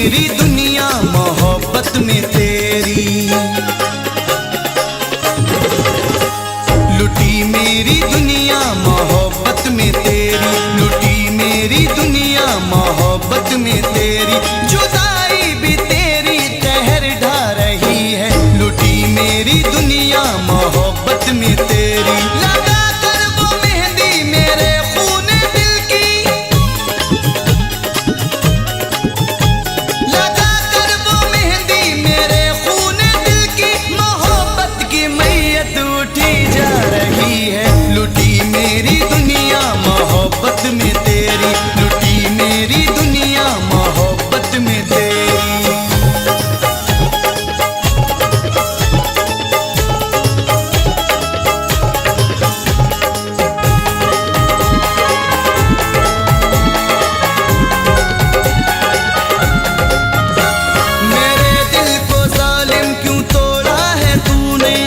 मेरी दुनिया मोहब्बत में तेरी, लुटी मेरी दुनिया मोहब्बत में तेरी, लुटी मेरी दुनिया मोहब्बत में तेरी, जुदाई भी तेरी कहर ढा रही है, लुटी मेरी दुनिया मोहब्बत में तेरी। लगा कर वो मेहंदी मेरे खून दिल की, लगा कर वो मेहंदी मेरे खून दिल की, मोहब्बत की मैयत उठी जा रही है, लुटी मेरी दुनिया मोहब्बत में तेरी, लुटी मेरी दुनिया मोहब्बत में तेरी। मेरे दिल को जालिम क्यों तोड़ा है तूने,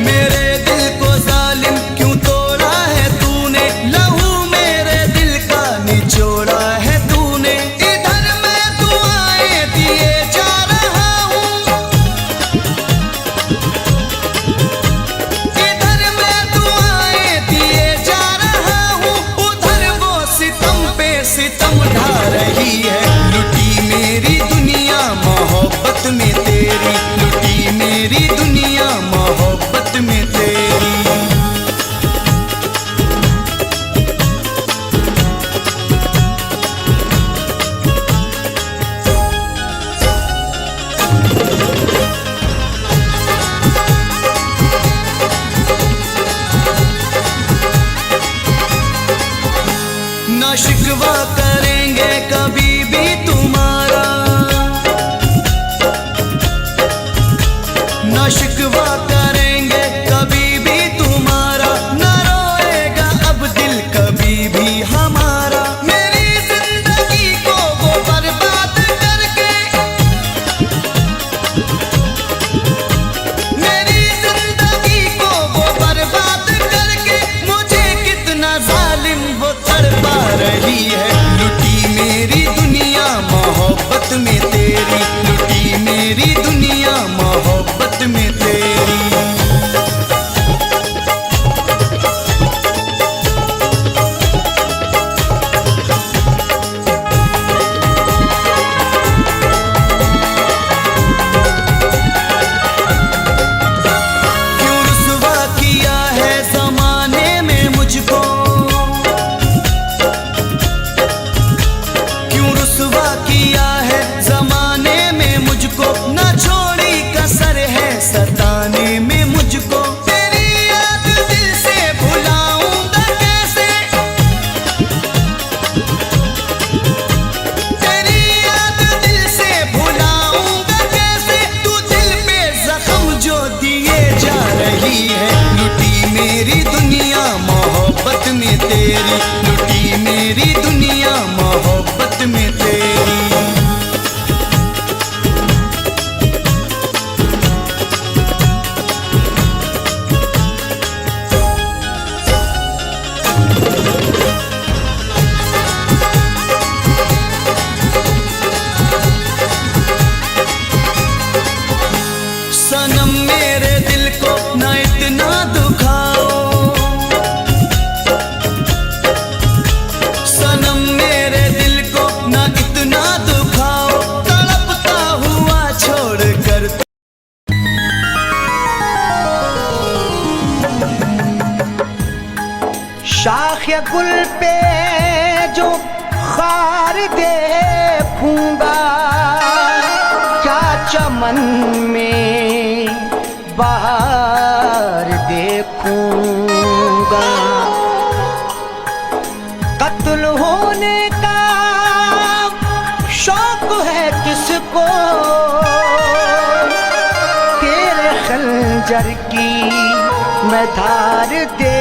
मेरे दिल को जालिम क्यों तोड़ा है तूने, लहू मेरे दिल का निचोड़ा है तूने। इधर मैं दुआएं दिए जा रहा हूँ, इधर मैं दुआएं दिए जा रहा हूँ, उधर वो सितम पे सितम ढा रही है, लुटी मेरी दुनिया मोहब्बत में तेरी, लुटी मेरी दुनिया मोहब्बत में तेरी। ना शिकवा करेंगे कभी भी तुम्हारा, ना शिकवा करेंगे कभी भी तुम्हारा, ना रोएगा अब दिल कभी भी हमारा। मेरी जिंदगी को वो बर्बाद करके, मेरी जिंदगी को वो बर्बाद करके, मुझे कितना जालिम वो तड़पा रही है, लुटी मेरी दुनिया मोहब्बत में तेरी, लुटी मेरी दुनिया मोहब्बत में तेरी। क्यों रुसवा किया है जमाने में मुझको, क्यों रुसवा किया है जमाने में मुझको, ना छोड़ी कसर है सताने में मुझको। तेरी याद दिल से भुलाऊंगा कैसे, तेरी याद दिल से भुलाऊंगा कैसे, तू दिल पे जख्म जो दिए जा रही है, लुटी मेरी दुनिया मोहब्बत में तेरी, लुटी मेरी दुनिया मोहब्बत में तेरी। सनम मेरे दिल को ना इतना दुखाओ, सनम मेरे दिल को ना इतना दुखाओ, तड़पता हुआ छोड़ कर। शाख गुल पे जो खार देखूंगा, क्या चमन में बहार देखूंगा। कत्ल होने का शौक है किसको, तेरे खंजर की मैं धार देखूंगा।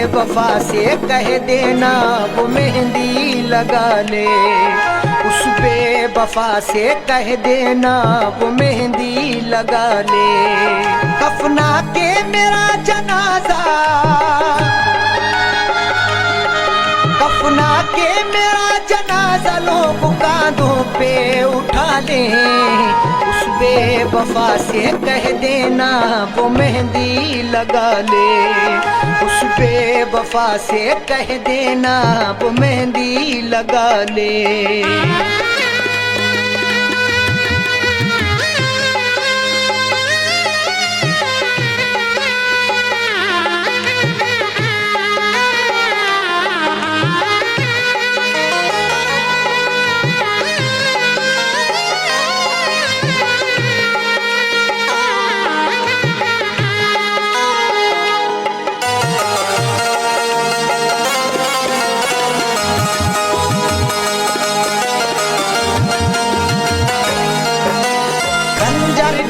बेवफा से कह देना वो मेहंदी लगा ले, उस बेवफा से कह देना वो मेहंदी लगा ले। कफना के मेरा जनाजा, कफना के मेरा जनाजा लोग कांधों पे उठा ले, उस बेवफा से कह देना वो मेहंदी लगा ले, उस बेवफा से कह देना वो मेहंदी लगा ले।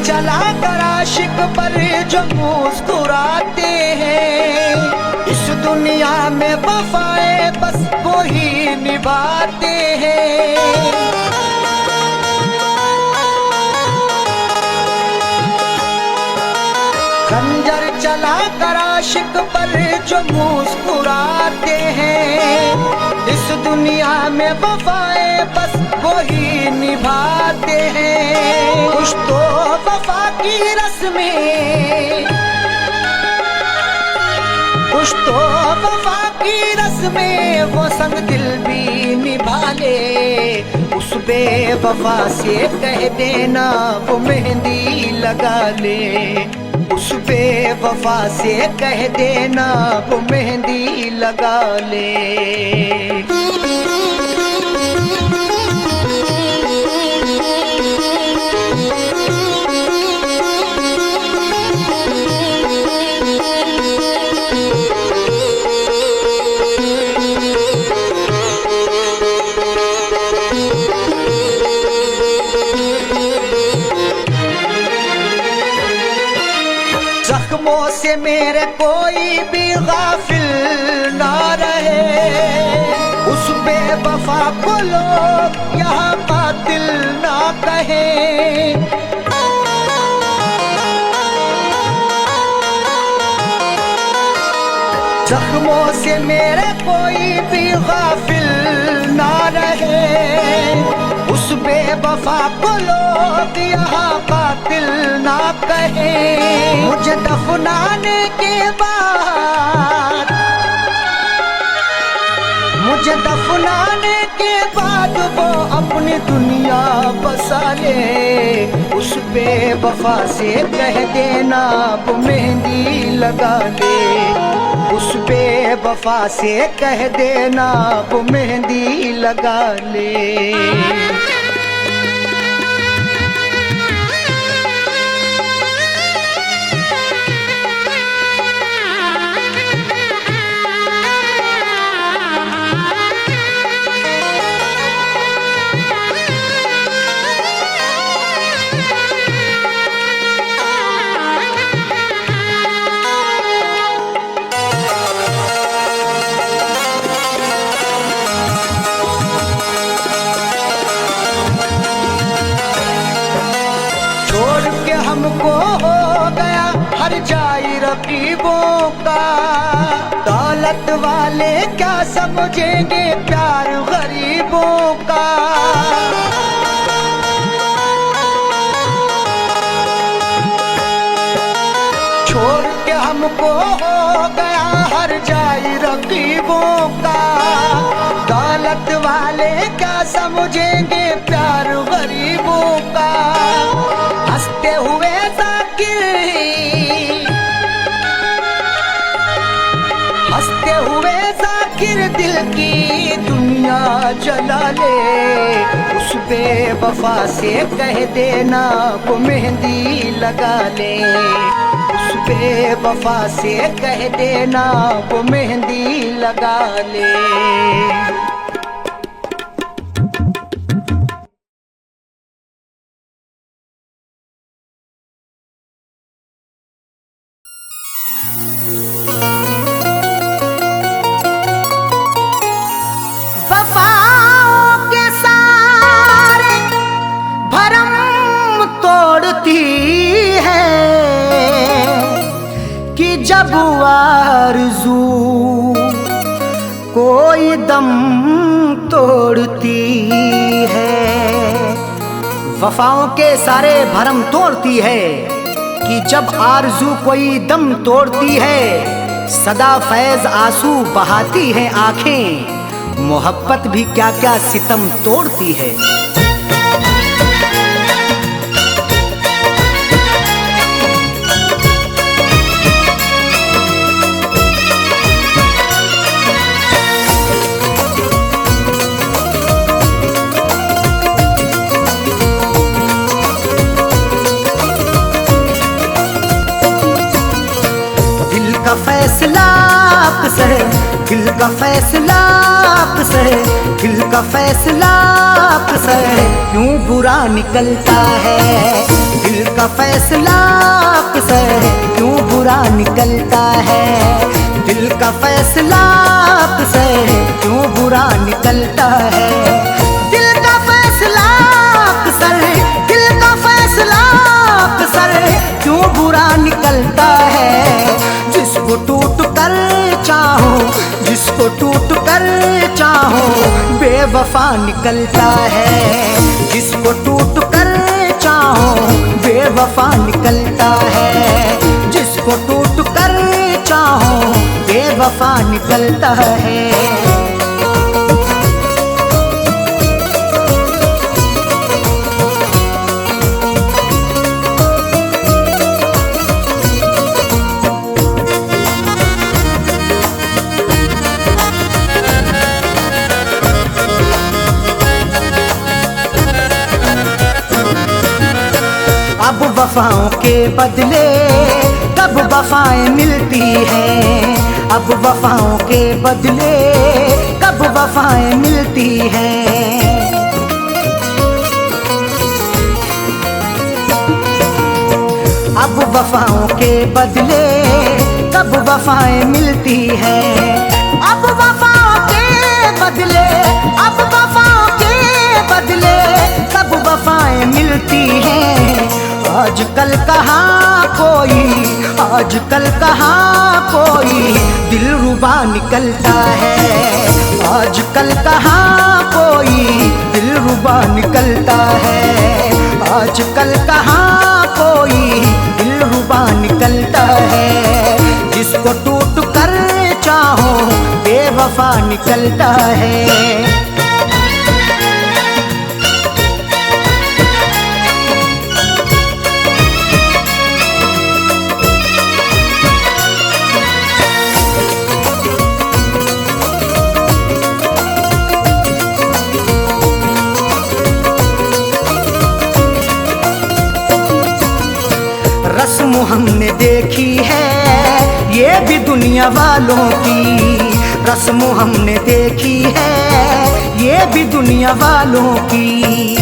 चला कर आशिक पर जो मुस्कुराते हैं, इस दुनिया में वफाएं बस वो ही निभाते हैं। खंजर चला कर आशिक पर जो मुस्कुराते हैं, इस दुनिया में वफाएं बस वो ही निभाते हैं। कुछ तो वफा की रस्में, कुछ तो वफा की रस्में वो संग दिल भी निभा ले, उस बेवफा से कह देना वो मेहंदी लगा ले, उस बेवफा से कह देना वो मेहंदी लगा ले। जख्मों से मेरे कोई भी गाफिल ना रहे, उस बेवफा को लोग यहाँ कातिल ना कहे। जख्मों से मेरे कोई भी गाफिल ना रहे, उस बेवफा को लोग यहाँ कातिल ना कहे। मुझे दफनाने के बाद, मुझे दफनाने के बाद वो अपनी दुनिया बसा ले, उस बेवफा से कह देना वो मेहंदी लगा ले, उस बेवफा से कह देना वो मेहंदी लगा ले। हमको हो गया हर जाई रकीबों का, दौलत वाले क्या समझेंगे प्यार गरीबों का। छोड़ के हमको हो गया हर जाई रकीबों का, दौलत वाले क्या समझेंगे प्यार गरीबों का। हंसते हुए जाकिर, हंसते हुए जाकिर दिल की दुनिया जला ले, उस बेवफा से कह देना वो मेहंदी लगा ले, उस बेवफा से कह देना वो मेहंदी लगा ले। आरज़ू कोई दम तोड़ती है, वफाओं के सारे भरम तोड़ती है कि जब आरज़ू कोई दम तोड़ती है, सदा फैज़ आंसू बहाती है आंखें, मोहब्बत भी क्या क्या सितम तोड़ती है। दिल का फैसला आपसे है, दिल का फैसला आपसे है, दिल का फैसला आपसे है, क्यों बुरा निकलता है। दिल का फैसला आपसे है, क्यों बुरा निकलता है। दिल का फैसला आपसे है, क्यों बुरा निकलता है। दिल का फैसला आपसे है, दिल का फैसला आपसे है, क्यों बुरा निकलता है। जिसको टूट कर चाहो, जिसको टूट कर चाहो, बेवफा निकलता है। जिसको टूट कर चाहो, बेवफा निकलता है। जिसको टूट कर चाहो, बेवफा निकलता है। अब वफाओं के बदले कब वफाएं मिलती हैं। अब वफाओं के बदले कब वफाएं मिलती हैं। अब वफाओं के बदले कब वफाएं मिलती हैं। अब वफाओं के बदले, अब वफाओं के बदले कब वफाएं मिलती हैं। आजकल कहाँ कोई, आजकल कहाँ कोई दिलरुबा निकलता है। आजकल कहाँ कोई दिलरुबा निकलता है। आजकल कहाँ कोई दिलरुबा निकलता है। जिसको टूट कर चाहो, बेवफा निकलता है। रस्म हमने देखी है ये भी दुनिया वालों की। रस्म हमने देखी है ये भी दुनिया वालों की।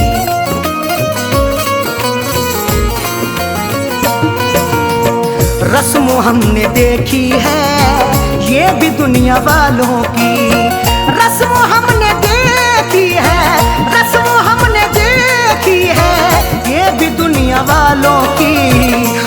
रस्म हमने देखी है ये भी दुनिया वालों की। रस्म हमने देखी है, रस्म हमने देखी है ये भी दुनिया वालों की।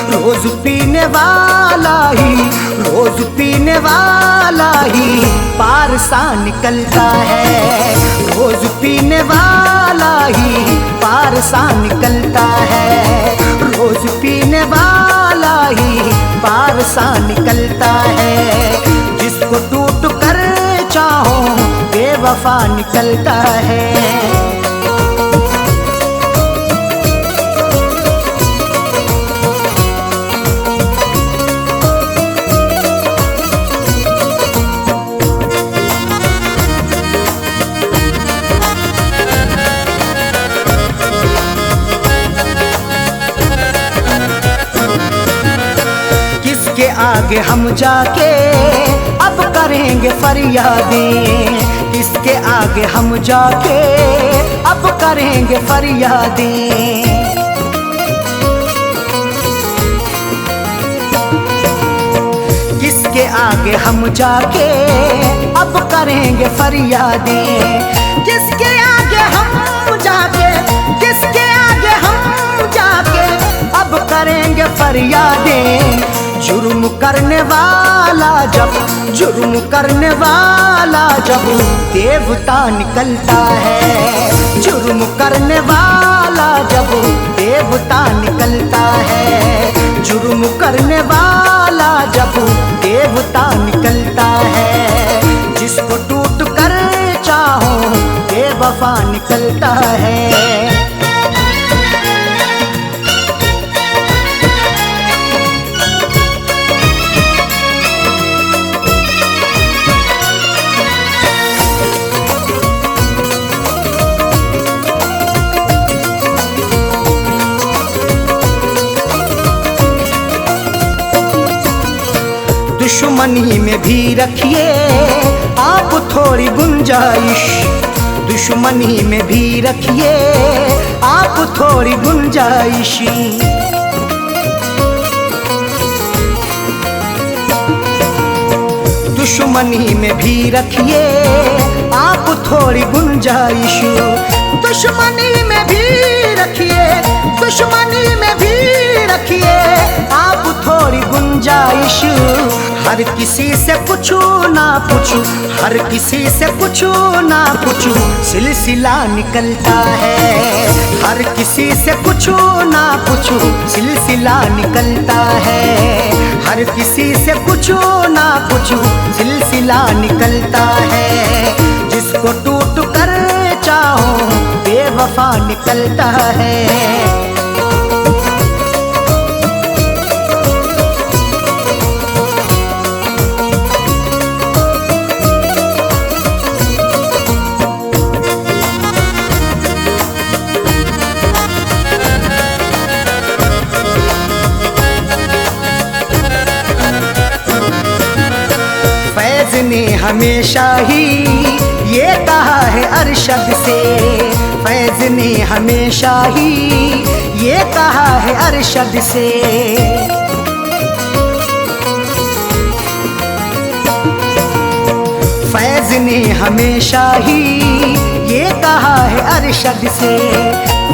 रोज पीने वाला ही, रोज पीने वाला ही पार सा निकलता है। रोज पीने वाला ही पार सा निकलता है। रोज पीने वाला ही पार सा निकलता है। जिसको टूट कर चाहो, बेवफा निकलता है। किसके आगे हम जाके अब करेंगे फरियादें। किसके आगे हम जाके अब करेंगे फरियादें। किसके आगे हम जाके अब करेंगे फरियादें। किसके आगे हम जाके, किसके आगे हम जाके अब करेंगे फरियादें। जुर्म करने वाला जब देवता निकलता है, जुर्म करने वाला जब देवता निकलता है, जुर्म करने वाला जब देवता निकलता है, जिसको टूट कर चाहो बेवफा निकलता है। दुश्मनी में भी रखिए आप थोड़ी गुंजाइश, दुश्मनी में भी रखिए आप थोड़ी गुंजाइश। दुश्मनी में भी रखिए आप थोड़ी गुंजाइश, दुश्मनी में भी रखिए, दुश्मनी में भी रखिए आप थोड़ी गुंजाइश। हर किसी से पूछू ना पूछू, हर किसी से पूछू ना पूछू सिलसिला निकलता है, हर किसी से पूछू ना पूछू सिलसिला निकलता है, हर किसी से पूछू ना पूछू सिलसिला निकलता है, जिसको टूट कर चाहो बेवफा निकलता है। फैज ने हमेशा ही ये कहा है अरशद से, फैज ने हमेशा ही ये कहा है अरशद से। फैज ने हमेशा ही ये कहा है अरशद से,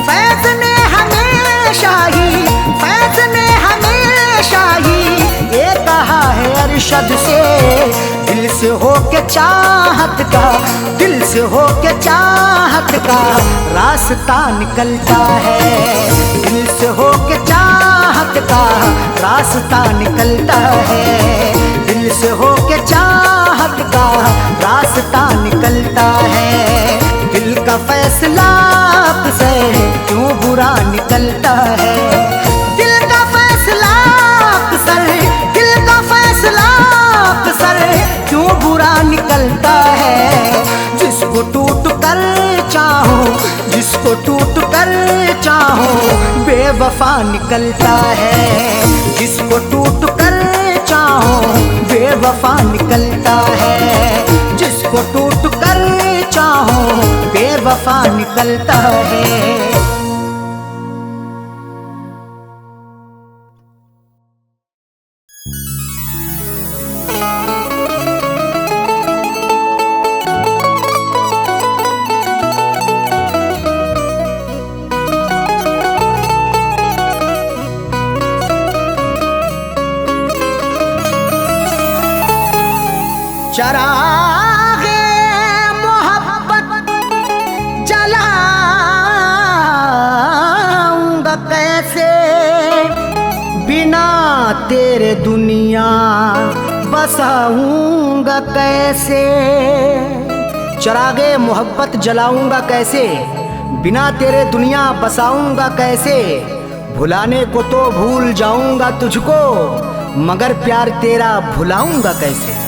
फैज ने हमेशा ही, फैज ने हमेशा ही ये कहा है अरशद से। दिल से हो के चाहत का, दिल से हो के चाहत का रास्ता निकलता है, दिल से हो के चाहत का रास्ता निकलता है, दिल से हो के चाहत का रास्ता निकलता है। दिल का फैसला आपसे क्यों बुरा निकलता है, दिल का फैसला अक्सर, दिल का फैसला अक्सर क्यों बुरा निकलता है। जिसको टूट कर चाहो, जिसको टूट कर चाहो बेवफा निकलता है, जिसको टूट कर चाहो बेवफा निकलता है, जिसको टूट कर चाहो बेवफा निकलता है। चरागे मोहब्बत जलाऊंगा कैसे, बिना तेरे दुनिया बसाऊंगा कैसे। चरागे मोहब्बत जलाऊंगा कैसे, बिना तेरे दुनिया बसाऊंगा कैसे। भुलाने को तो भूल जाऊंगा तुझको, मगर प्यार तेरा भुलाऊंगा कैसे।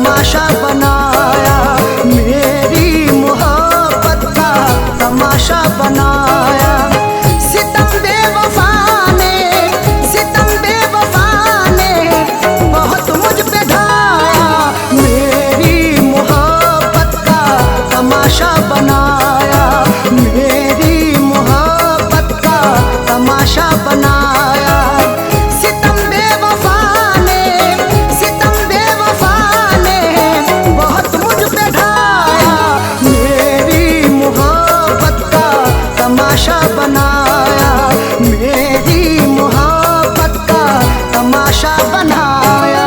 तमाशा बनाया, मेरी मोहब्बत का तमाशा बनाया। सितम बेवफा ने, सितम बेवफा ने बहुत मुझ पे ढाया, मेरी मोहब्बत का तमाशा बनाया, मेरी मोहब्बत का तमाशा बनाया। सितम बेवफा ने, सितम बेवफा ने बहुत मुझ पे ढाया, मेरी मोहब्बत का तमाशा बनाया, मेरी मोहब्बत का तमाशा बनाया।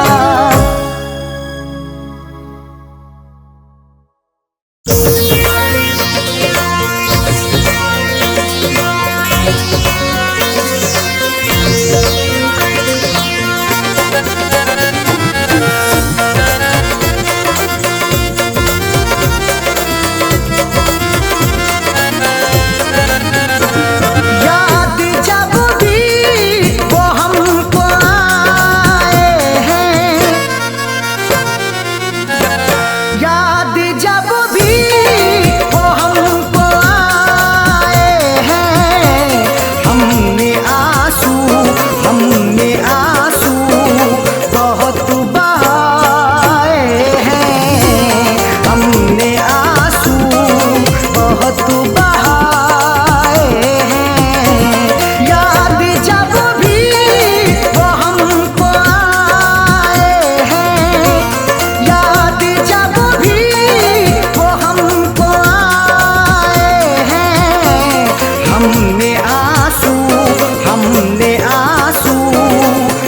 याद जब भी वो हमको आए हैं, याद जब भी वो हमको आए हैं, हमने आंसू बहुत बहाए हैं, हमने आंसू बहुत बहाए हैं। याद जब भी वो हमको आए हैं, याद जब भी वो हमको आए हैं, हमने आंसू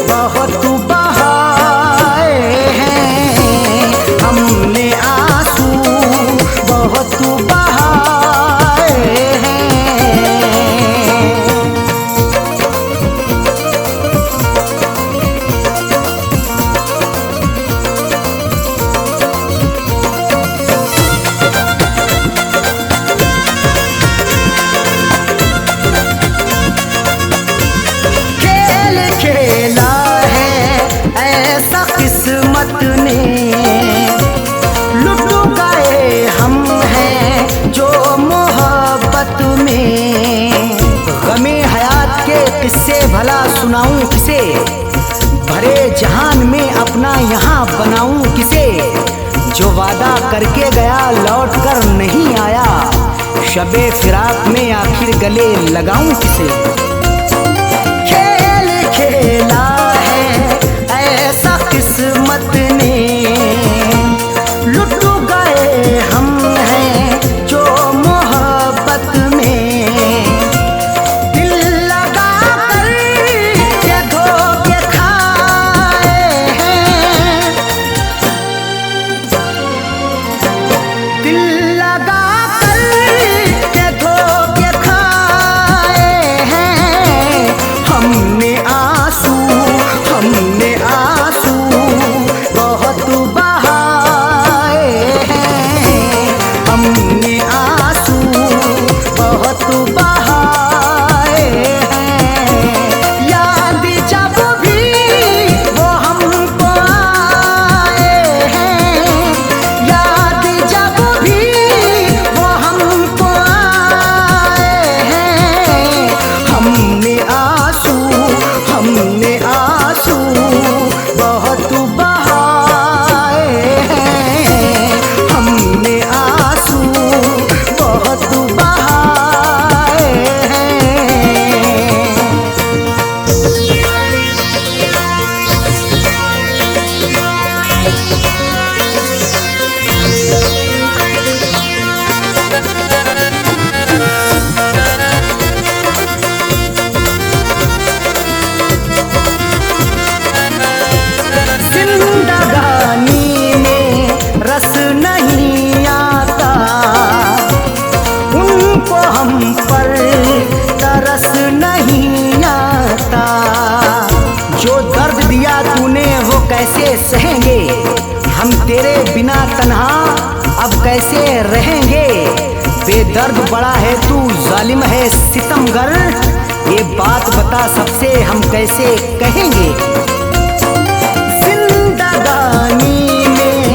बहुत बहाए हैं, हमने आंसू बहुत बहाए हैं। खेल खेला है ऐसा किस्मत ने, लुट गए हम हैं जो मोहब्बत में। गमे हयात के किस्से भला सुनाऊं किसे, भरे जहान में अपना यहाँ बनाऊं किसे, जो वादा करके गया लौट कर नहीं आया, शबे फिराक में आखिर गले लगाऊं किसे। खेल खेला है ऐसा किस्मत ने, लुट गए हम हैं जो मोहब्बत में। दिल लगा कर के धोखे खाए हैं, दिल लगा कर के धोखे खाए हैं। हमने आंसू बहुत बहाए हैं, हमने आंसू बहुत बहाए हैं। याद जब भी वो हमको आए हैं, याद जब भी वो हमको आए हैं, हमने आंसू बहुत बहाए हैं, हमने आंसू बहुत बहाए हैं। जिंदगानी में रस नहीं आता, उनको हम पर तरस नहीं आता। जो दर्द दिया तूने वो कैसे सहेंगे, हम तेरे बिना तन्हा अब कैसे रहेंगे। बेदर्द बड़ा है तू, जालिम है सितमगर, ये बात बता सबसे हम कैसे कहेंगे। जिंदगानी में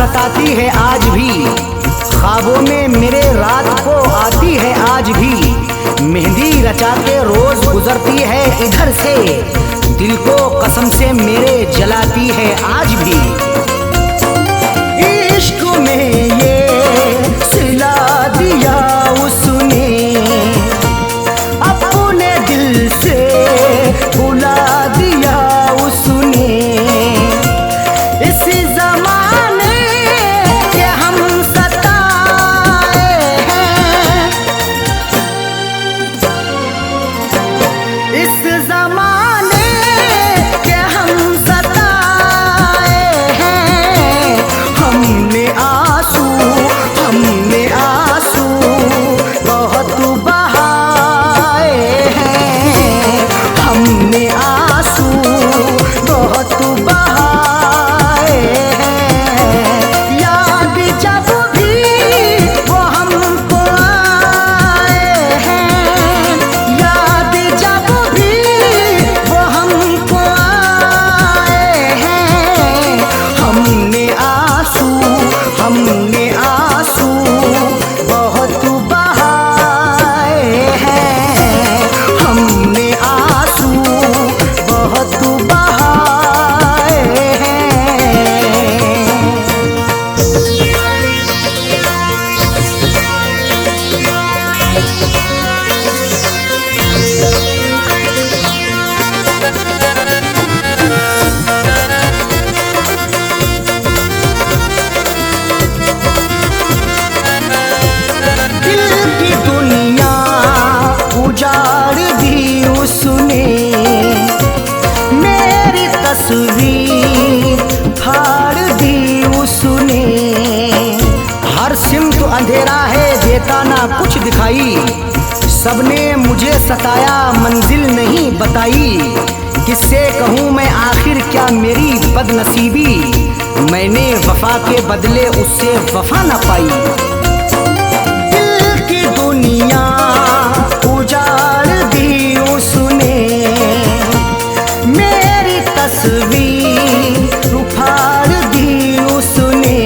सताती है आज भी, ख्वाबों में मेरे रात को आती है आज भी। मेहंदी रचा के रोज गुजरती है इधर से, दिल को कसम से मेरे जलाती है आज भी। इश्क में ये सिला दिया उसने, अपने दिल से बुला दिया उसने। इसी जमाने के हम सताए हैं, इस जमाने के हम सताए हैं। हमने आंसू बहुत बहाए हैं, हमने आंसू बहुत बहाए हैं। याद जब भी वो हमको आए हैं, याद जब भी वो हमको आए हैं। हमने आंसू बहुत बहाए हैं, हमने आंसू बहुत बहाए हैं। दिल की दुनिया उजाड़ दी उसने, मेरी तस्वीर फाड़ दी उसने। हर सिमत अंधेरा है, देता ना कुछ दिखाई। सबने मुझे सताया, मंजिल नहीं बताई। किससे कहूँ मैं आखिर क्या मेरी बदनसीबी, मैंने वफा के बदले उससे वफा न पाई। दिल की दुनिया उजाड़ दी उसने, मेरी तस्वीर उफाड़ दी उसने।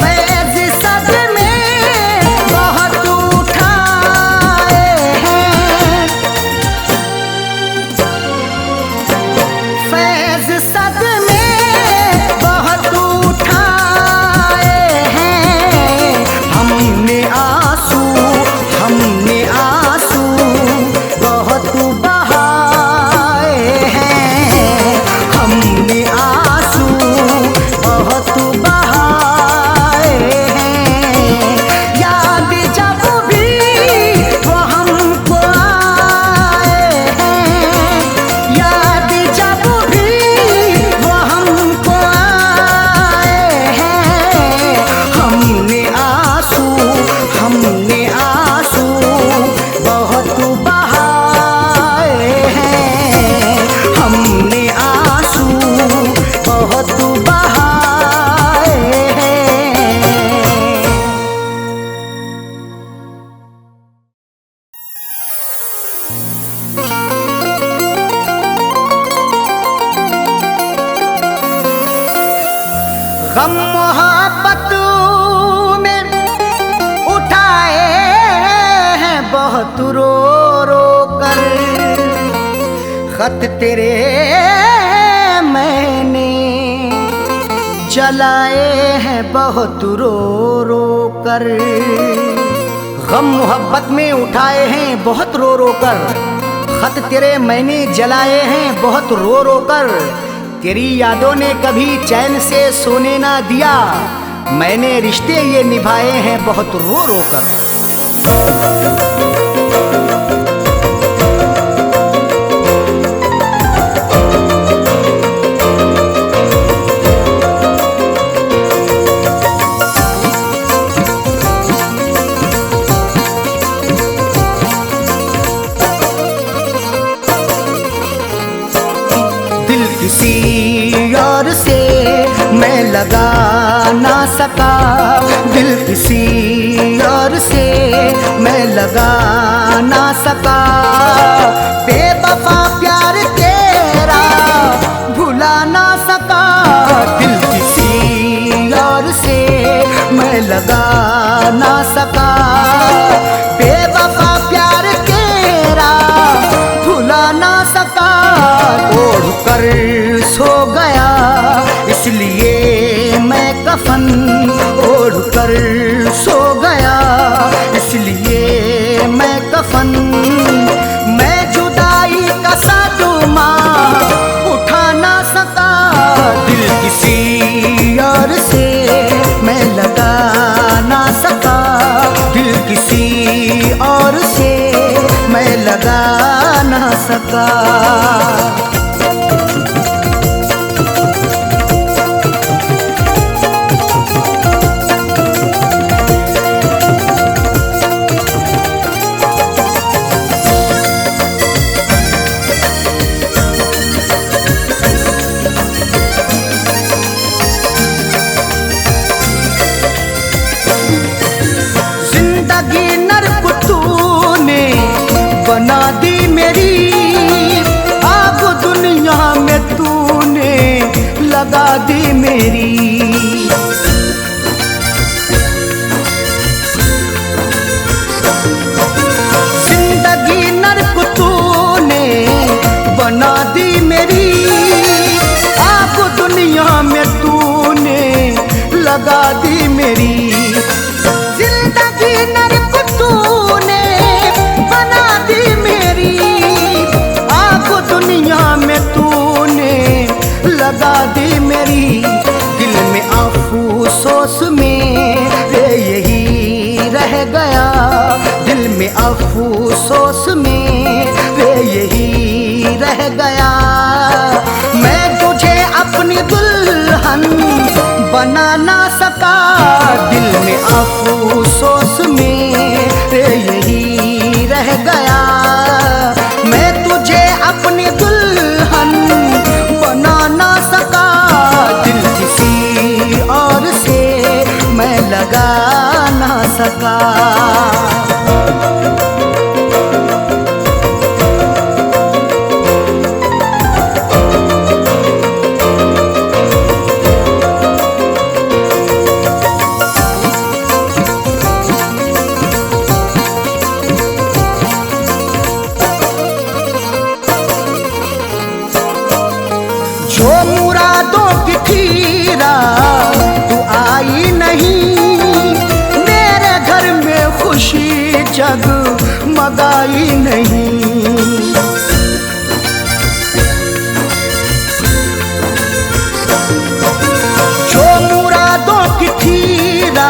फैज़ सदमे बहुत उठाए हैं, फैज़ सदमे बहुत उठाए हैं। हमने आंसू बहुत बहाए हैं, हमने आंसू बहुत बहाए हैं। याद जब भी वो हमको आए हैं, याद जब भी वो हमको आए हैं। हमने आंसू बहुत बहाए हैं, हमने आंसू बहुत बहाए हैं। गम मोहब्बत में उठाए हैं बहुत रो रो कर, खत तेरे मैंने जलाए हैं बहुत रो रो कर। गम मोहब्बत में उठाए हैं बहुत रो रो कर, खत तेरे मैंने जलाए हैं बहुत रो रो कर। तेरी यादों ने कभी चैन से सोने ना दिया, मैंने रिश्ते ये निभाए हैं बहुत रो रो कर। दिल किसी और से मैं लगा ना सका, दिल किसी और से मैं लगा ना सका। बेवफा प्यार तेरा भुला ना सका, दिल किसी मैं लगा ना सका। बेवफा प्यार केरा भुला ना सका। ओढ़ कर सो गया इसलिए मैं कफन ओढ़ कर सो गया इसलिए मैं कफन। मैं जुदाई का सादुमा उठा ना सका। दिल किसी और से मैं लगा ना सका। दिल किसी और से मैं लगा ना सका। बना दी मेरी आग दुनिया में तूने लगा दी मेरी। जिंदगी नर्क तूने बना दी मेरी आग दुनिया में तूने लगा दी मेरी। जिंदगी नर्क तूने बना दी मेरी आग दुनिया में तूने लगा दी मेरी। दिल में अफसोस में रे यही रह गया। दिल में अफसोस में रे यही रह गया। मैं तुझे अपनी दुल्हन बना ना सका। दिल में अफसोस में रे यही रह गया। मैं तुझे अपनी दुल्हन बना ना सका। दिल किसी और से मैं लगा ना सका। जो मुरादों की थीरा तू आई नहीं। मेरे घर में खुशी जगमगाई नहीं। जो मुरादों की थीरा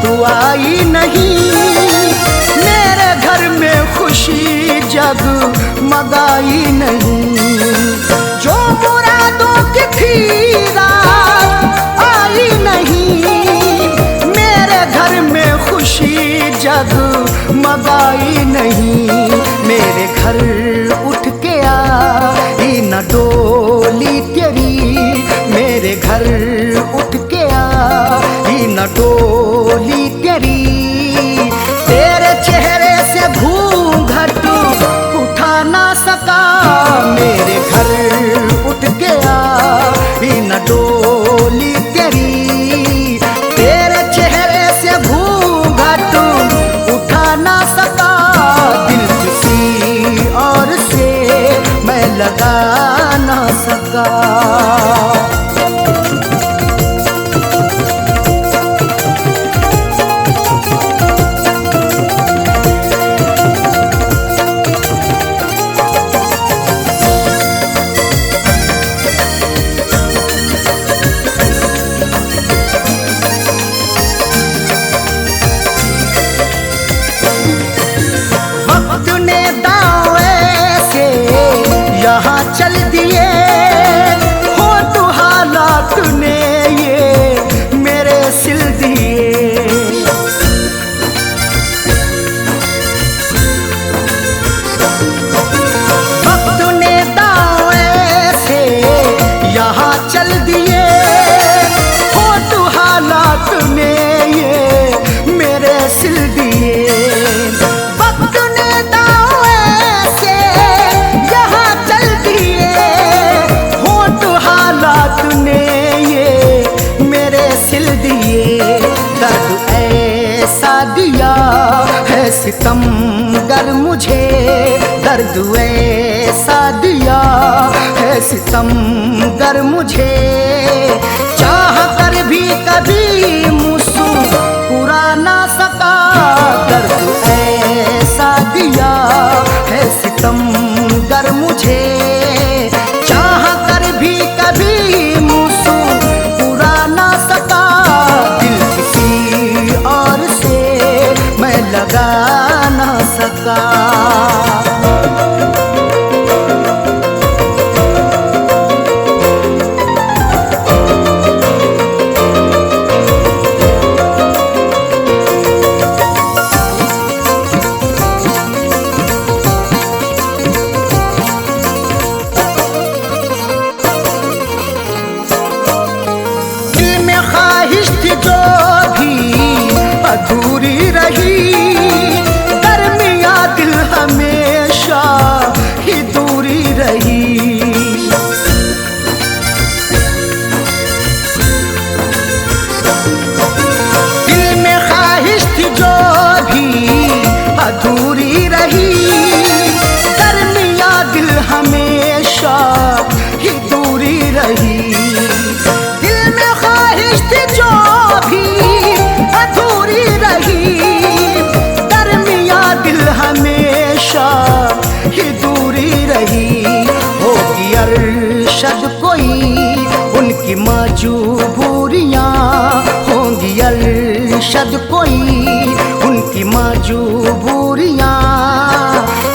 तू आई नहीं। मेरे घर में खुशी जगमगाई नहीं। जो मुरादों की थीरा आई नहीं। मेरे घर में खुशी जगमगाई नहीं। मेरे घर उठ के आई न डोली तेरी। मेरे घर उठ के आई न डोली तेरी। तेरे चेहरे से घूंघट उठा ना सका। मेरे घर उठ के आई न डोली तेरी। तेरे चेहरे से घूंघट उठा ना सका। दिल किसी और से मैं लगा ना सका। यहाँ चल दिए दर्द ऐसा दिया है सितमगर मुझे, दर्द ऐसा दिया है सितमगर मुझे, चाह कर भी कभी मुस्कुरा ना सका। दर्द ऐसा दिया है सितमगर मुझे, चाह कर भी कभी मुस्कुरा ना सका। दिल किसी और से मैं लगा ना सका। जो भी अधूरी रही, दरमिया दिल हमेशा ही दूरी रही। दिल में ख्वाहिश थी जो भी अधूरी रही, दरमिया दिल हमेशा ही दूरी रही। दिल में ख्वाहिश थी जो अधूरी रही, दरमिया दिल हमेशा ही दूरी रही। होगी अरशद कोई उनकी मजबूरियां, होंगी अरशद कोई उनकी मजबूरियां,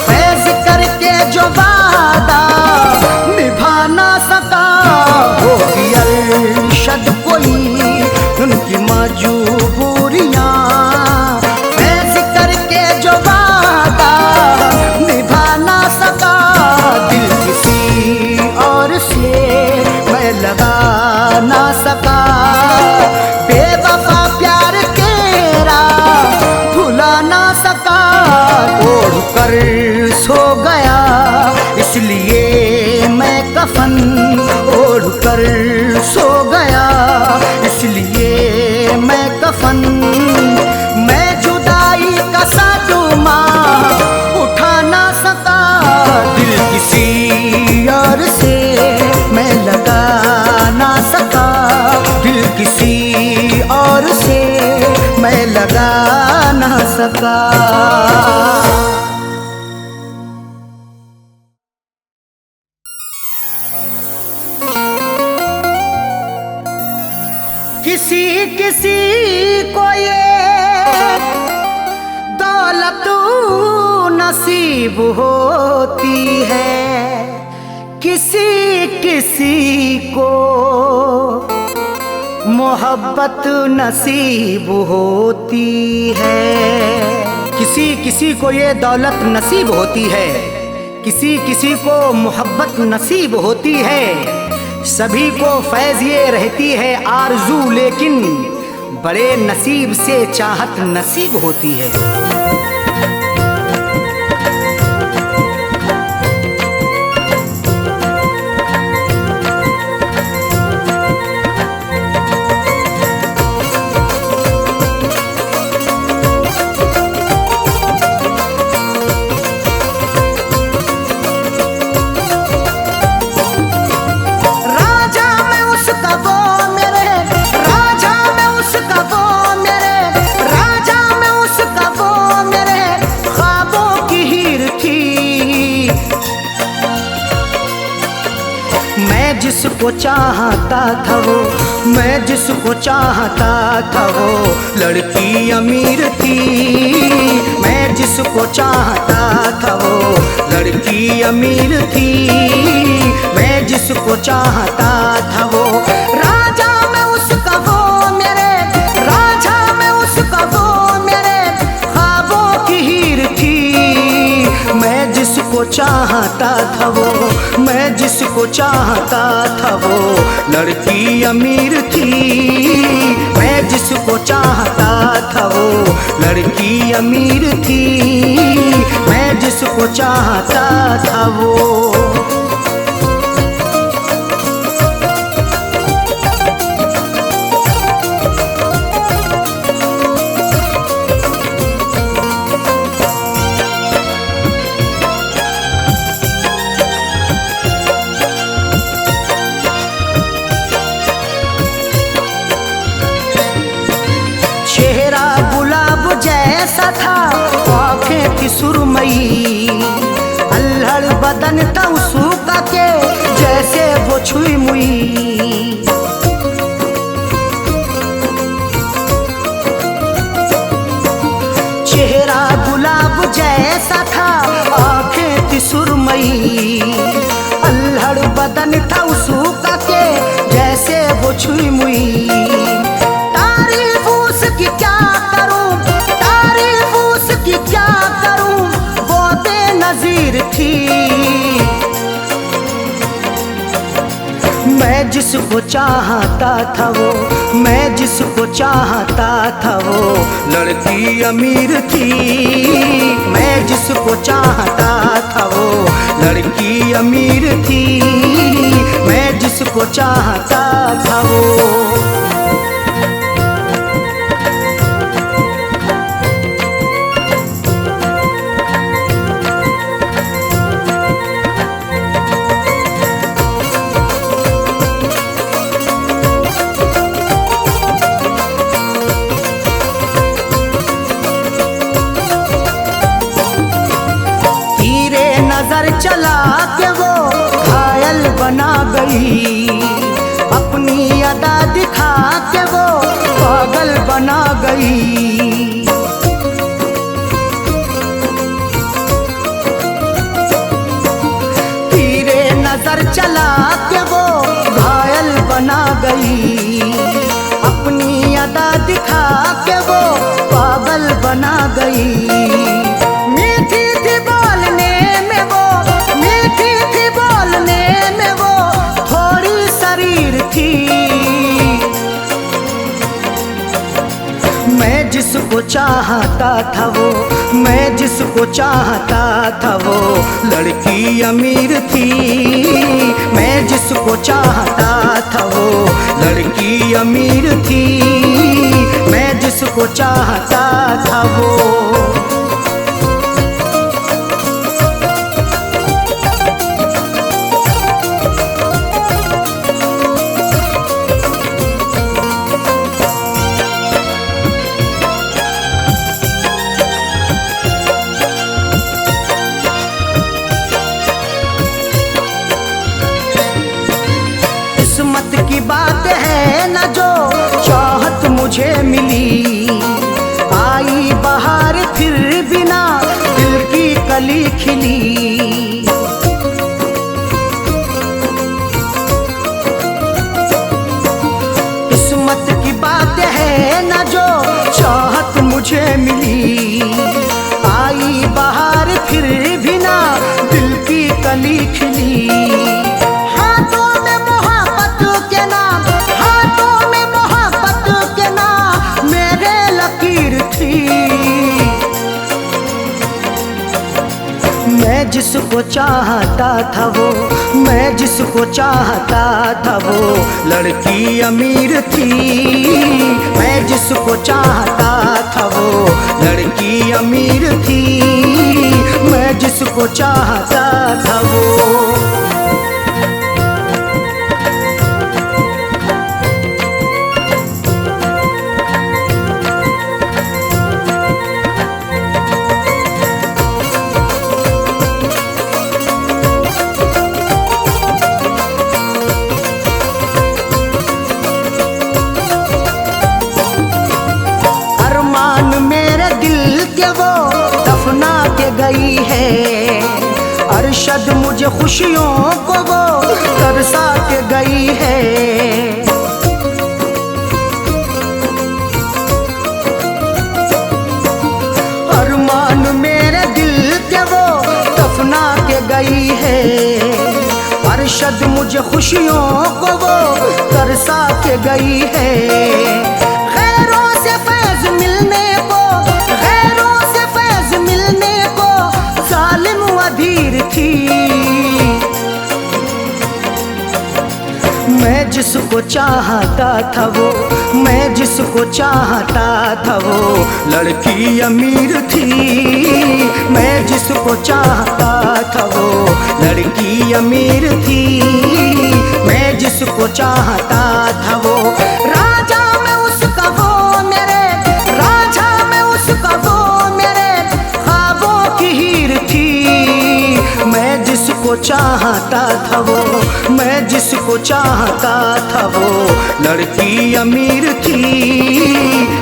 फैज करके जो वादा निभा ना सका। होगी अरशद कोई उनकी मजबूरियां, फैज करके जो वादा निभा ना सका। दिल किसी और से मैं लगा ना सका। बेवफा प्यार तेरा भुला ना सका। ओढ़ कर सो गया इसलिए मैं कफन, ओढ़ कर सो गया इसलिए मैं कफन। मैं जुदाई का सदमा उठा ना सका। दिल किसी और से मैं लगा ना सका। दिल किसी और से मैं लगा ना सका। किसी किसी को ये दौलत नसीब होती है, किसी किसी को मोहब्बत नसीब होती है। किसी किसी को ये दौलत नसीब होती है, किसी किसी को मोहब्बत नसीब होती है। सभी को फैज़ ये रहती है आरज़ू, लेकिन बड़े नसीब से चाहत नसीब होती है। जिसको चाहता था वो, मैं जिसको चाहता था वो लड़की अमीर थी। मैं जिसको चाहता था वो लड़की अमीर थी। मैं जिसको चाहता था वो राजा में उसका वो मेरे, राजा में उसका वो मेरे ख्वाबों की हीर थी। मैं जिसको चाहता था वो, मैं जिसको चाहता था वो लड़की अमीर थी। मैं जिसको चाहता था वो लड़की अमीर थी। मैं जिसको चाहता था वो। सुरमई, अल्हड़ बदन था सूखा के जैसे वो छुई मुई। चेहरा गुलाब जैसा था, आंखें थी सुरमई, अल्हड़ बदन था सूखा के जैसे वो छुई मुई। तारीफ उसकी क्या करूं, तारीफ उसकी क्या करूं, वो बेनज़ीर थी। मैं जिसको चाहता था वो, मैं जिसको चाहता था वो लड़की अमीर थी। मैं जिसको चाहता था वो लड़की अमीर थी। मैं जिसको चाहता था वो। नजर चला के वो घायल बना गई, अपनी अदा दिखा के वो पागल बना गई। तीरे नजर चला के वो घायल बना गई, अपनी अदा दिखा के वो पागल बना गई। मीठी थी बोलने में वो, मीठी थी बोलने में वो, थोड़ी शरीर थी। मैं जिसको चाहता था वो, मैं जिसको चाहता था वो लड़की अमीर थी। मैं जिसको चाहता था वो लड़की अमीर थी। मैं जिसको चाहता था वो। किस्मत की बात है न जो चाहत मुझे मिली, आई बहार फिर बिना दिल की कली खिली। किस्मत की बात है न जो चाहत मुझे मिली, आई बहार फिर बिना दिल की कली खिली। मैं जिसको चाहता था वो, मैं जिसको चाहता था वो लड़की अमीर थी। मैं जिसको चाहता था वो लड़की अमीर थी। मैं जिसको चाहता था वो। दफना के गई है, अरशद मुझे खुशियों को वो तरसा के गई है। अरमान मेरे दिल के वो दफना के गई है, अरशद मुझे खुशियों को वो तरसा के गई है। खैरों से फैज मिलने को, जालिम अधीर थी। मैं जिसको चाहता था वो, मैं जिसको चाहता था वो लड़की अमीर थी। मैं जिसको चाहता था वो लड़की अमीर थी। मैं जिसको चाहता था वो राजा में उसका वो मेरे, राजा में उसका वो मेरे ख्वाबों की चाहता था वो, मैं जिसको चाहता था वो लड़की अमीर थी।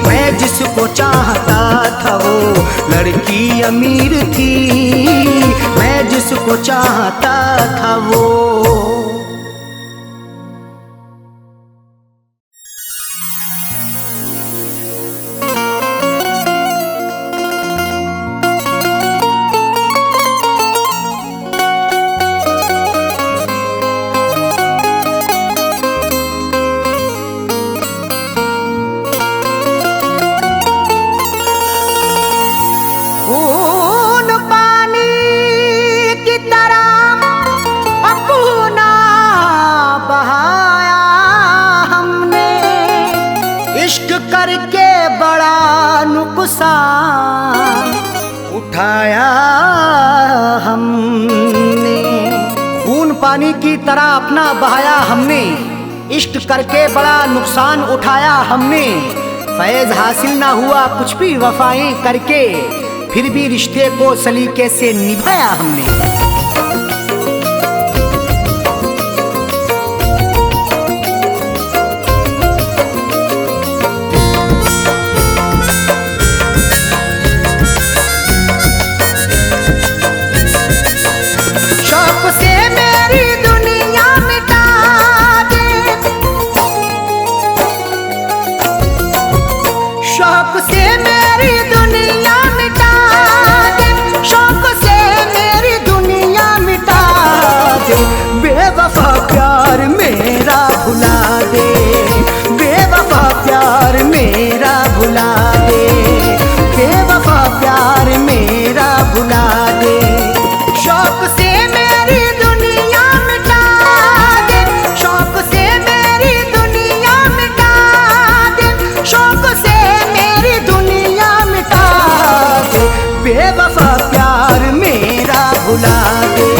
मैं जिसको चाहता था वो लड़की अमीर थी। मैं जिसको चाहता था वो। करके बड़ा नुकसान उठाया हमने। खून पानी की तरह अपना बहाया हमने, इश्क करके बड़ा नुकसान उठाया हमने। फैज हासिल ना हुआ कुछ भी वफाएं करके, फिर भी रिश्ते को सलीके से निभाया हमने। शौक से मेरी दुनिया मिटा दे, शौक से मेरी दुनिया मिटा दे। बेवफा प्यार मेरा भुला दे, बेवफा प्यार मेरा भुला दे, बेवफा प्यार मेरा भुला दे। शौक से मेरी दुनिया मिटा दे, शौक से मेरी दुनिया मिटा दे, शौक से बेवफा प्यार मेरा भुला दे,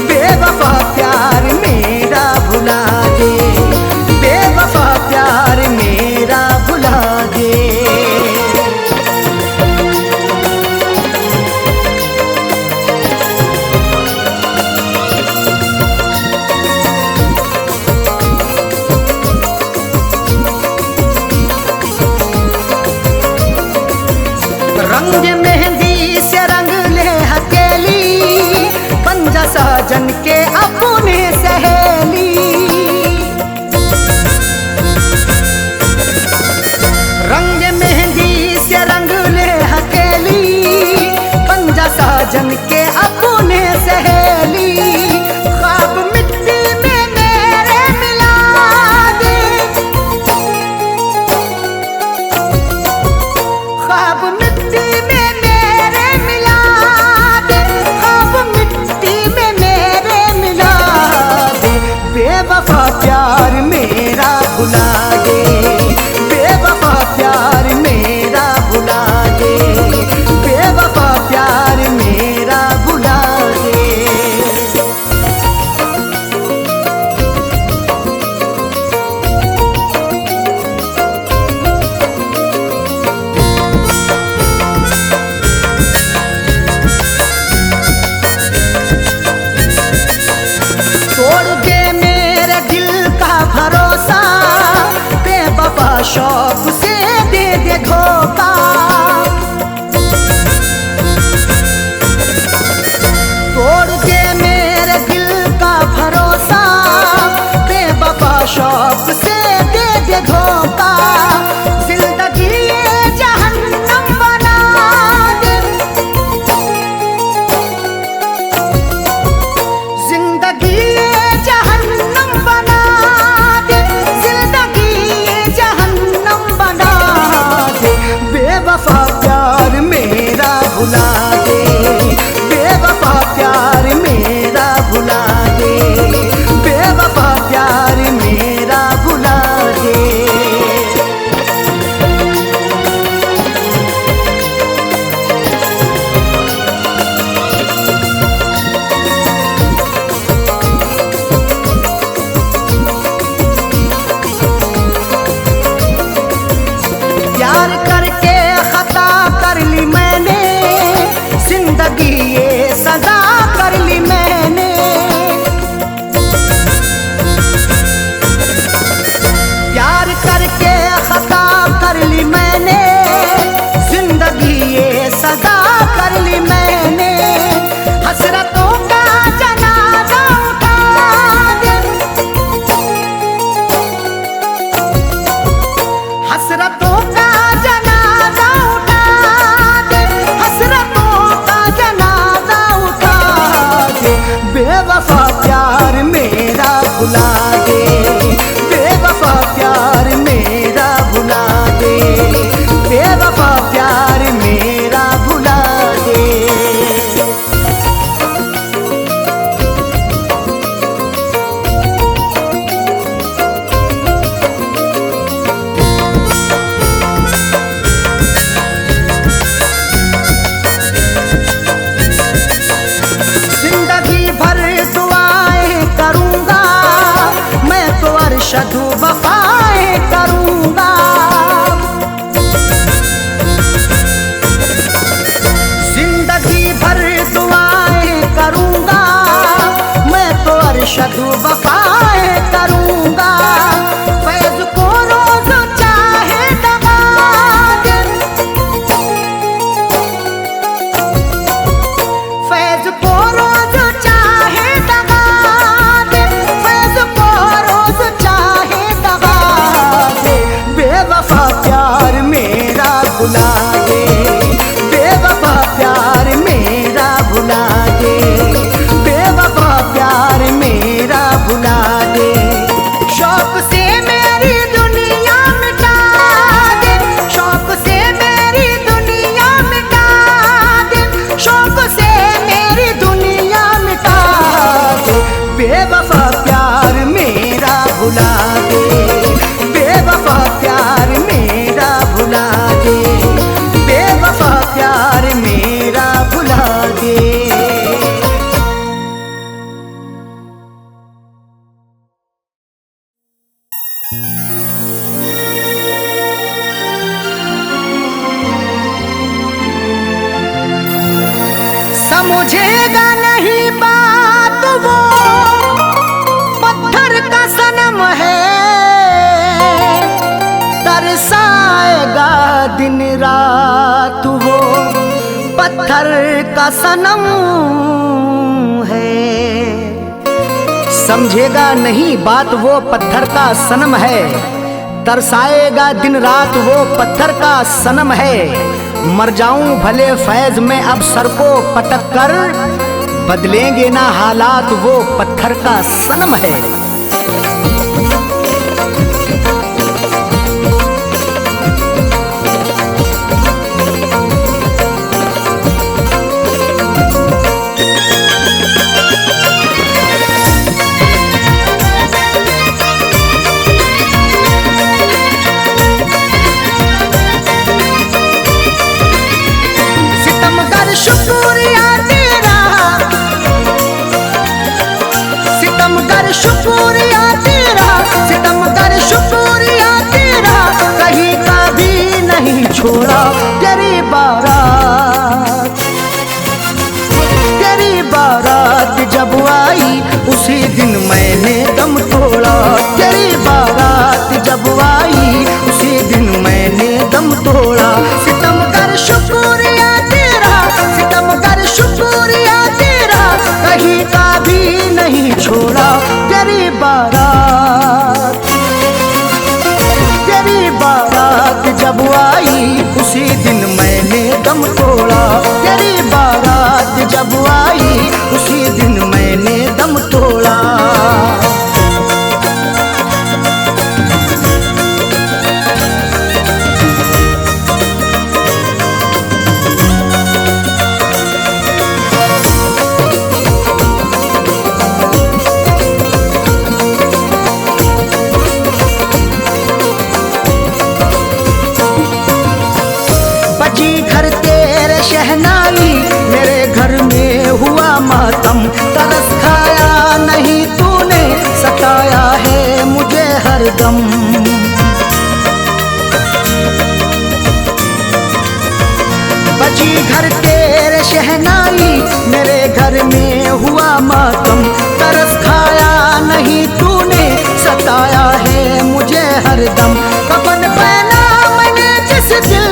बेवफा प्यार मेरा भुला दे, बेवफा प्यार मेरा भुला दे। रंग मेहंदी से रंग ले हथेली, बन जा साजन के अपने सहेली। रंग मेहंदी से रंग ले हथेली, बन जा साजन के अपने सहेली। ख्वाब मिट्टी में मेरे मिला दे, ख्वाब मिट्टी में मेरे मिला दे, ख्वाब मिट्टी में मेरे मिला दे। बेवफा प्यार मेरा भुला दे, बेवफा प्यार मेरा भुला दे, बेवफा प्यार मेरा भुला दे। तोड़ दे मेरे दिल का भरोसा, बेवफा शौक से दे दे धोखा। तोड़ दे मेरे दिल का भरोसा, बेवफा शौक से दे दे धोखा। जिंदगी ये जहन्नम बना दे, जिंदगी जहन्नम बना दे, जिंदगी जहन्नम बना दे। बेवफा प्यार मेरा भुला दे, बेवफा प्यार मेरा भुला दे, बेवफा प्यार मेरा भुला दे। प्यार करके खता समझेगा नहीं बात वो पत्थर का सनम है, तरसाएगा दिन रात वो पत्थर का सनम है। समझेगा नहीं बात वो पत्थर का सनम है, तरसाएगा दिन रात वो पत्थर का सनम है। मर जाऊं भले फैज में अब सर को पटक कर, बदलेंगे ना हालात वो पत्थर का सनम है। शुक्रिया तेरा, सितमगर शुक्रिया तेरा, सितमगर शुक्रिया तेरा, कहीं का भी नहीं छोड़ा तेरी बारात। तेरी बारात जब आई उसी दिन मैंने दम तोड़ा। तेरी बारात जब आई उसी दिन मैंने दम तोड़ा। सितमगर शुक्रिया तेरा, सितमगर शुक्रिया तेरा, कहीं का भी नहीं छोड़ा तेरी बारात। तेरी बारात जब आई उसी दिन मैंने दम तोड़ा। तेरी बारात जब आई उसी दिन मैंने दम तोड़ा। शहनाई मेरे घर में हुआ मातम, तरस खाया नहीं तूने, सताया है मुझे हरदम। बजी घर तेरे शहनाई मेरे घर में हुआ मातम, तरस खाया नहीं तूने, सताया है मुझे हरदम। कफन पहना मैंने जिस दिल,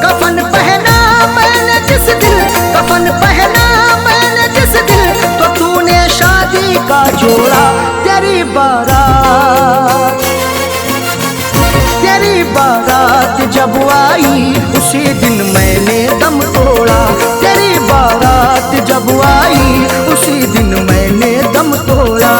कफन पहना मैंने जिस दिल, कफन पहना मैंने जिस दिल, तो तूने शादी का जोड़ा। तेरी बारात, तेरी बारात जब आई उसी दिन मैंने दम तोड़ा। तेरी बारात जब आई उसी दिन मैंने दम तोड़ा।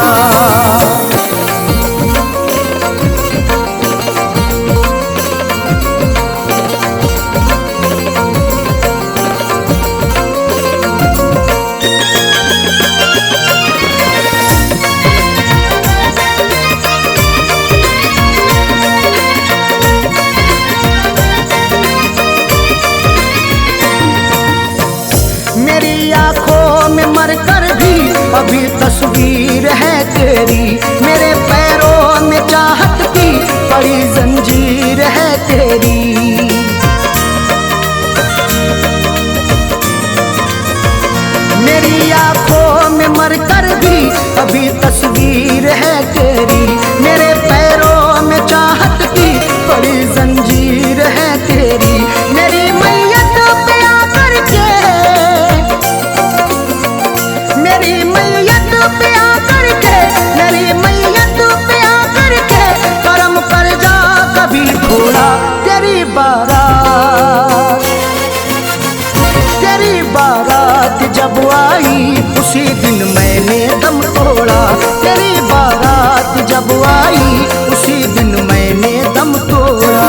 मर कर भी अभी तस्वीर है तेरी, मेरे पैरों में चाहत की बड़ी जंजीर है तेरी। मेरी आंखों में मर कर भी अभी तस्वीर है तेरी, मेरे पैरों में चाहत की बड़ी जंजीर है तेरी। मेरी मैयत पे आकर के, मेरी मैयत पे आकर के, मेरी मैयत पे आकर के, करम कर जा कभी थोड़ा। तेरी बारात, तेरी बारात जब आई उसी दिन मैंने दम तोड़ा। तेरी बारात जब आई उसी दिन मैंने दम तोड़ा।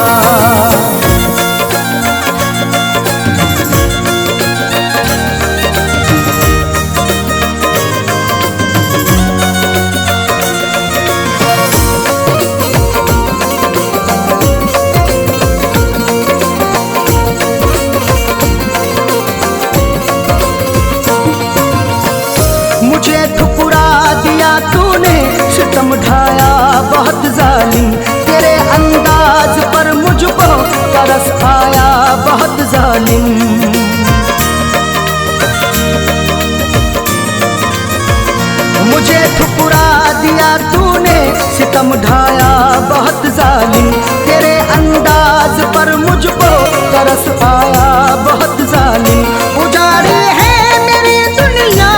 मुझे ठुकरा दिया तूने, सितम ढाया बहुत जालिम, तेरे अंदाज पर मुझको तरस आया बहुत जालिम। तूने सितम ढाया बहुत जालिम, तेरे अंदाज पर मुझको तरस आया बहुत जालिम। उजाड़ी है मेरी दुनिया,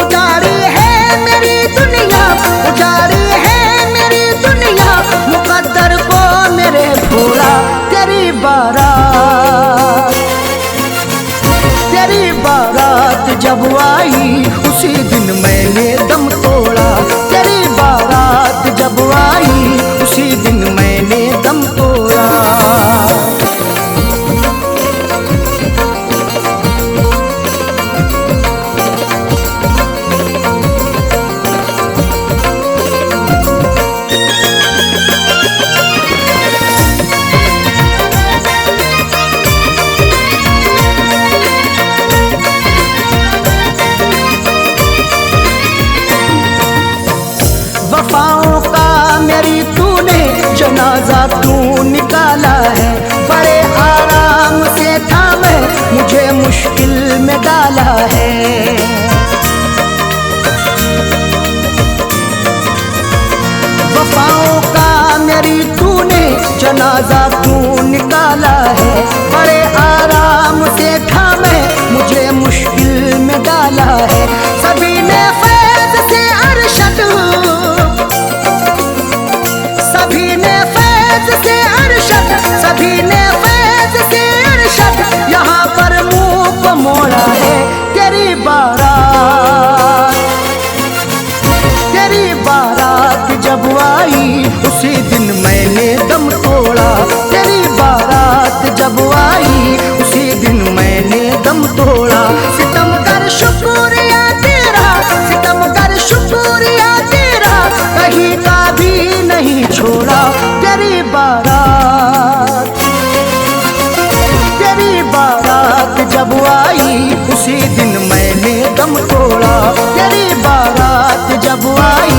उजाड़ी है मेरी दुनिया, उजाड़ी है मेरी दुनिया, मुकद्दर को मेरे भोला तेरी बारात, तेरी बारात जब आई उसी दिन मैंने दम तोड़ा, तेरी बारात जब आई उसी दिन मैंने दम तोड़ा। वफाओं का मेरी तूने जनाजा तू निकाला है, बड़े आराम से था मैं मुझे मुश्किल में डाला है। वफाओं का मेरी तूने जनाजा तू निकाला है, बड़े आराम से था मैं मुझे मुश्किल में डाला है। सभी ने फैज़ से अरशद, सभी ने फैज़ से अरशद, सभी ने फैज़ से अरशद यहाँ पर मुंह को मोड़ा है। तेरी बारात, तेरी बारात जब आई उसी दिन मैंने दम तोड़ा, तेरी बारात जब आई उसी दिन मैंने दम तोड़ा। सितम कर शुक्रिया तेरा, सितम कर शुक्रिया तेरा, कहीं का भी नहीं छोड़ा। तेरी बारात, तेरी बारात जब आई उसी दिन मैंने दम तोड़ा, तेरी बारात जब आई